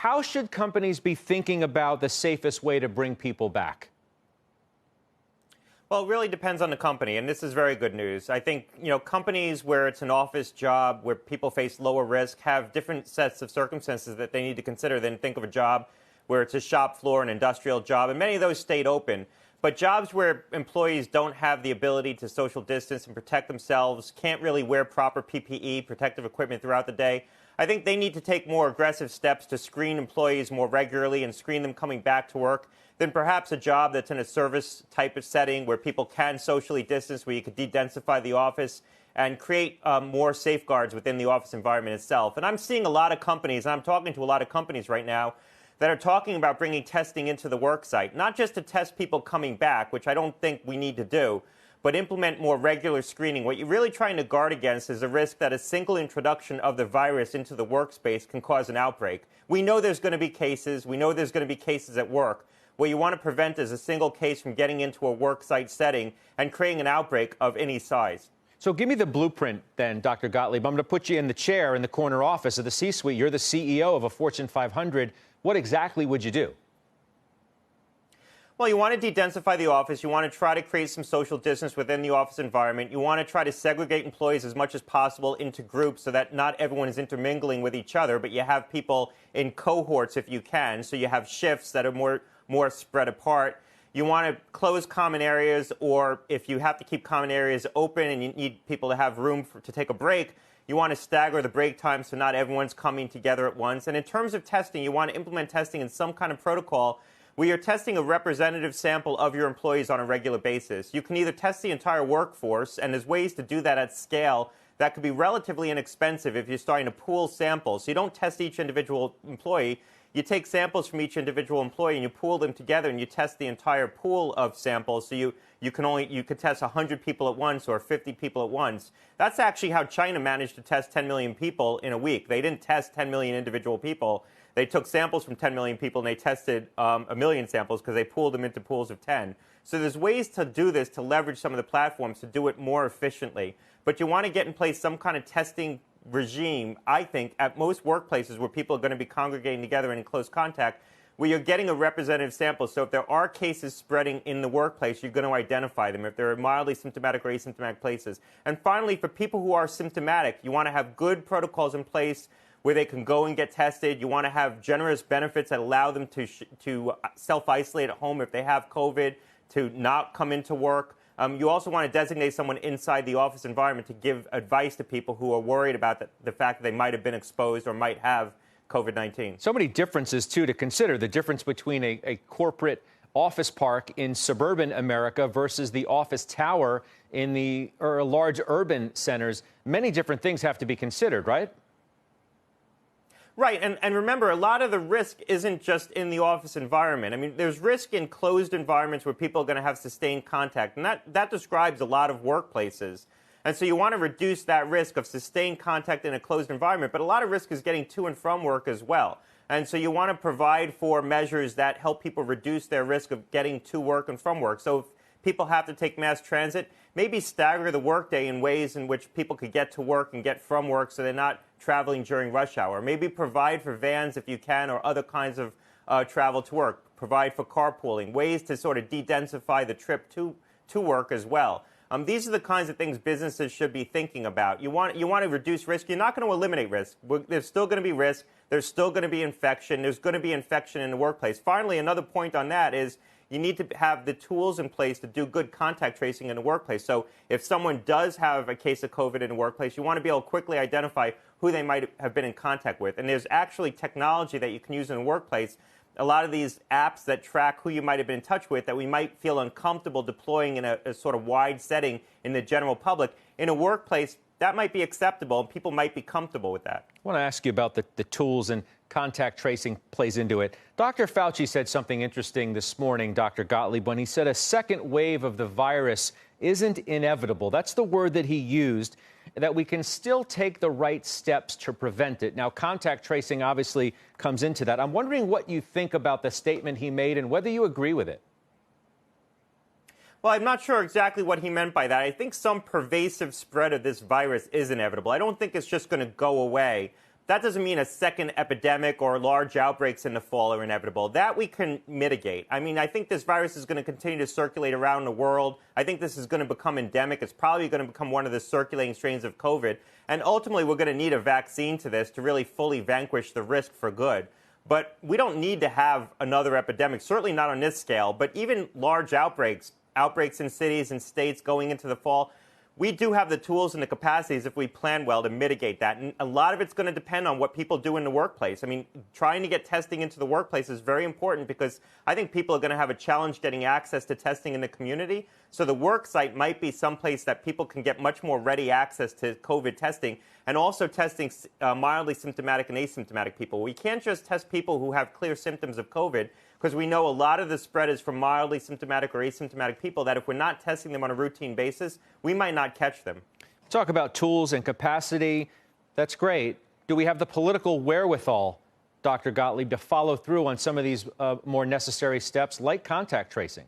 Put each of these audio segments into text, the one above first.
How should companies be thinking about the safest way to bring people back? Well, it really depends on the company, and this is very good news. I think, companies where it's an office job, where people face lower risk, have different sets of circumstances that they need to consider than think of a job where it's a shop floor, an industrial job, and many of those stayed open. But jobs where employees don't have the ability to social distance and protect themselves, can't really wear proper PPE, protective equipment throughout the day, I think they need to take more aggressive steps to screen employees more regularly and screen them coming back to work than perhaps a job that's in a service type of setting where people can socially distance, where you could de-densify the office and create more safeguards within the office environment itself. And I'm seeing a lot of companies, and I'm talking to a lot of companies right now, that are talking about bringing testing into the worksite, not just to test people coming back, which I don't think we need to do, but implement more regular screening. What you're really trying to guard against is the risk that a single introduction of the virus into the workspace can cause an outbreak. We know there's going to be cases. We know there's going to be cases at work. What you want to prevent is a single case from getting into a worksite setting and creating an outbreak of any size. So give me the blueprint then, Dr. Gottlieb. I'm going to put you in the chair in the corner office of the C-suite. You're the CEO of a Fortune 500. What exactly would you do? Well, you want to de-densify the office. You want to try to create some social distance within the office environment. You want to try to segregate employees as much as possible into groups so that not everyone is intermingling with each other, but you have people in cohorts if you can. So you have shifts that are more spread apart. You want to close common areas, or if you have to keep common areas open and you need people to have room to take a break, you want to stagger the break time so not everyone's coming together at once. And in terms of testing, you want to implement testing in some kind of protocol where you're testing a representative sample of your employees on a regular basis. You can either test the entire workforce, and there's ways to do that at scale that could be relatively inexpensive if you're starting to pool samples. So you don't test each individual employee. You take samples from each individual employee and you pool them together and you test the entire pool of samples. So you could test 100 people at once or 50 people at once. That's actually how China managed to test 10 million people in a week. They didn't test 10 million individual people. They took samples from 10 million people and they tested a million samples because they pooled them into pools of 10. So there's ways to do this, to leverage some of the platforms to do it more efficiently. But you want to get in place some kind of testing regime, I think, at most workplaces where people are going to be congregating together and in close contact, where you're getting a representative sample. So if there are cases spreading in the workplace, you're going to identify them if there are mildly symptomatic or asymptomatic places. And finally, for people who are symptomatic, you want to have good protocols in place where they can go and get tested. You want to have generous benefits that allow them to self-isolate at home if they have COVID, to not come into work. You also want to designate someone inside the office environment to give advice to people who are worried about the fact that they might have been exposed or might have COVID-19. So many differences, too, to consider. The difference between a corporate office park in suburban America versus the office tower in the large urban centers. Many different things have to be considered, right? Right, and remember, a lot of the risk isn't just in the office environment. I mean, there's risk in closed environments where people are going to have sustained contact, and that describes a lot of workplaces. And so you want to reduce that risk of sustained contact in a closed environment, but a lot of risk is getting to and from work as well. And so you want to provide for measures that help people reduce their risk of getting to work and from work. So if people have to take mass transit, maybe stagger the workday in ways in which people could get to work and get from work so they're not traveling during rush hour. Maybe provide for vans if you can, or other kinds of travel to work. Provide for carpooling, ways to sort of de-densify the trip to work as well. These are the kinds of things businesses should be thinking about. You want to reduce risk. You're not going to eliminate risk. There's still going to be risk. There's still going to be infection. There's going to be infection in the workplace. Finally, another point on that is you need to have the tools in place to do good contact tracing in the workplace. So if someone does have a case of COVID in the workplace, you want to be able to quickly identify who they might have been in contact with. And there's actually technology that you can use in the workplace. A lot of these apps that track who you might have been in touch with that we might feel uncomfortable deploying in a sort of wide setting in the general public. In a workplace, that might be acceptable, and people might be comfortable with that. I want to ask you about the tools, and contact tracing plays into it. Dr. Fauci said something interesting this morning, Dr. Gottlieb, when he said a second wave of the virus isn't inevitable. That's the word that he used, that we can still take the right steps to prevent it. Now, contact tracing obviously comes into that. I'm wondering what you think about the statement he made and whether you agree with it. Well, I'm not sure exactly what he meant by that. I think some pervasive spread of this virus is inevitable. I don't think it's just going to go away. That doesn't mean a second epidemic or large outbreaks in the fall are inevitable. That we can mitigate. I mean, I think this virus is going to continue to circulate around the world. I think this is going to become endemic. It's probably going to become one of the circulating strains of COVID. And ultimately, we're going to need a vaccine to this to really fully vanquish the risk for good. But we don't need to have another epidemic, certainly not on this scale, but even large outbreaks in cities and states going into the fall. We do have the tools and the capacities, if we plan well, to mitigate that. And a lot of it's going to depend on what people do in the workplace. I mean, trying to get testing into the workplace is very important because I think people are going to have a challenge getting access to testing in the community. So the worksite might be someplace that people can get much more ready access to COVID testing and also testing mildly symptomatic and asymptomatic people. We can't just test people who have clear symptoms of COVID, because we know a lot of the spread is from mildly symptomatic or asymptomatic people that if we're not testing them on a routine basis, we might not catch them. Talk about tools and capacity. That's great. Do we have the political wherewithal, Dr. Gottlieb, to follow through on some of these more necessary steps like contact tracing?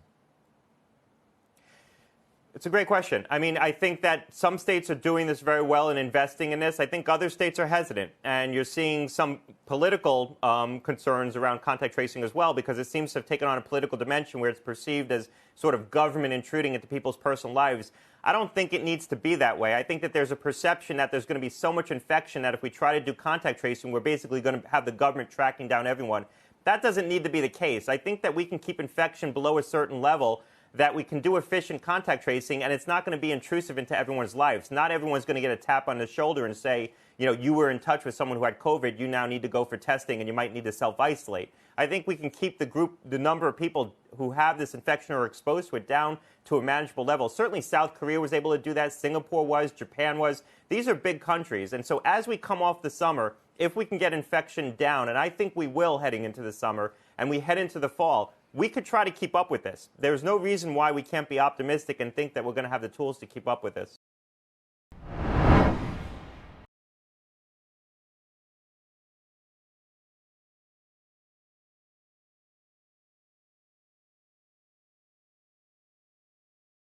It's a great question. I mean, I think that some states are doing this very well and investing in this. I think other states are hesitant. And you're seeing some political concerns around contact tracing as well, because it seems to have taken on a political dimension where it's perceived as sort of government intruding into people's personal lives. I don't think it needs to be that way. I think that there's a perception that there's going to be so much infection that if we try to do contact tracing, we're basically going to have the government tracking down everyone. That doesn't need to be the case. I think that we can keep infection below a certain level, that we can do efficient contact tracing, and it's not going to be intrusive into everyone's lives. Not everyone's going to get a tap on the shoulder and say, you know, you were in touch with someone who had COVID, you now need to go for testing, and you might need to self-isolate. I think we can keep the number of people who have this infection or are exposed to it down to a manageable level. Certainly South Korea was able to do that, Singapore was, Japan was. These are big countries, and so as we come off the summer, if we can get infection down, and I think we will heading into the summer, and we head into the fall, we could try to keep up with this. There's no reason why we can't be optimistic and think that we're going to have the tools to keep up with this.